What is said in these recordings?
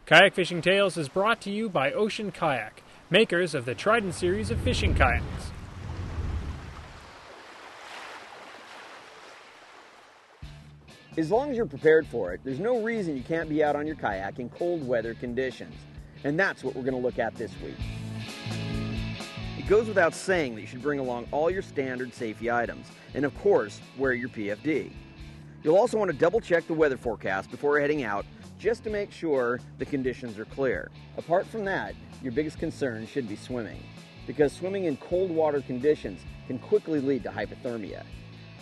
Kayak Fishing Tales is brought to you by Ocean Kayak, makers of the Trident series of fishing kayaks. As long as you're prepared for it, there's no reason you can't be out on your kayak in cold weather conditions. And that's what we're going to look at this week. It goes without saying that you should bring along all your standard safety items, and of course, wear your PFD. You'll also want to double check the weather forecast before heading out, just to make sure the conditions are clear. Apart from that, your biggest concern should be swimming, because swimming in cold water conditions can quickly lead to hypothermia.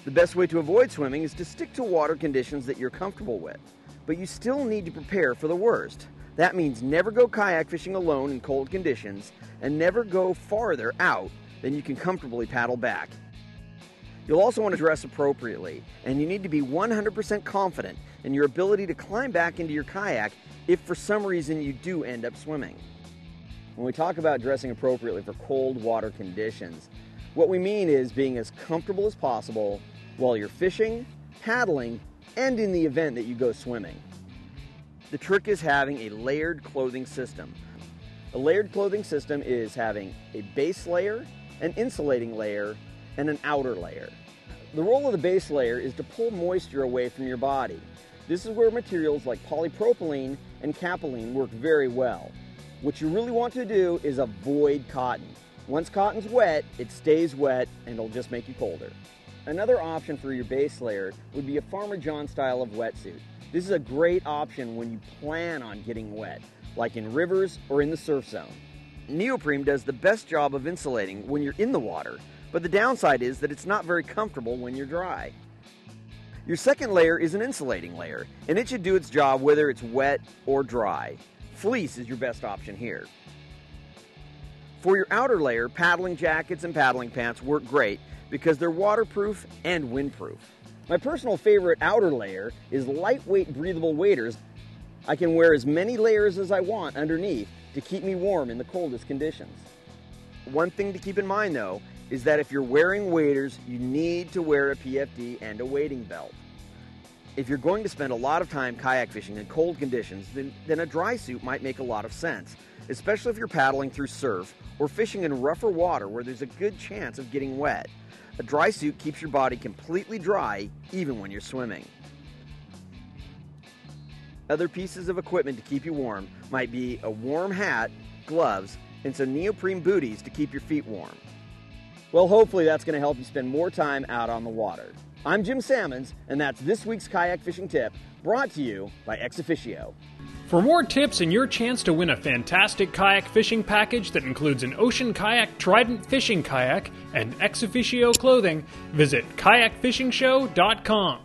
The best way to avoid swimming is to stick to water conditions that you're comfortable with, but you still need to prepare for the worst. That means never go kayak fishing alone in cold conditions, and never go farther out than you can comfortably paddle back. You'll also want to dress appropriately, and you need to be 100% confident in your ability to climb back into your kayak if for some reason you do end up swimming. When we talk about dressing appropriately for cold water conditions, what we mean is being as comfortable as possible while you're fishing, paddling, and in the event that you go swimming. The trick is having a layered clothing system. A layered clothing system is having a base layer, an insulating layer, and an outer layer. The role of the base layer is to pull moisture away from your body. This is where materials like polypropylene and capilene work very well. What you really want to do is avoid cotton. Once cotton's wet, it stays wet and it'll just make you colder. Another option for your base layer would be a Farmer John style of wetsuit. This is a great option when you plan on getting wet, like in rivers or in the surf zone. Neoprene does the best job of insulating when you're in the water, but the downside is that it's not very comfortable when you're dry. Your second layer is an insulating layer, and it should do its job whether it's wet or dry. Fleece is your best option here. For your outer layer, paddling jackets and paddling pants work great because they're waterproof and windproof. My personal favorite outer layer is lightweight breathable waders. I can wear as many layers as I want underneath to keep me warm in the coldest conditions. One thing to keep in mind though is that if you're wearing waders, you need to wear a PFD and a wading belt. If you're going to spend a lot of time kayak fishing in cold conditions, then a dry suit might make a lot of sense, especially if you're paddling through surf or fishing in rougher water where there's a good chance of getting wet. A dry suit keeps your body completely dry even when you're swimming. Other pieces of equipment to keep you warm might be a warm hat, gloves, and some neoprene booties to keep your feet warm. Well, hopefully that's going to help you spend more time out on the water. I'm Jim Sammons, and that's this week's kayak fishing tip, brought to you by Ex Officio. For more tips and your chance to win a fantastic kayak fishing package that includes an Ocean Kayak Trident fishing kayak and Ex Officio clothing, visit kayakfishingshow.com.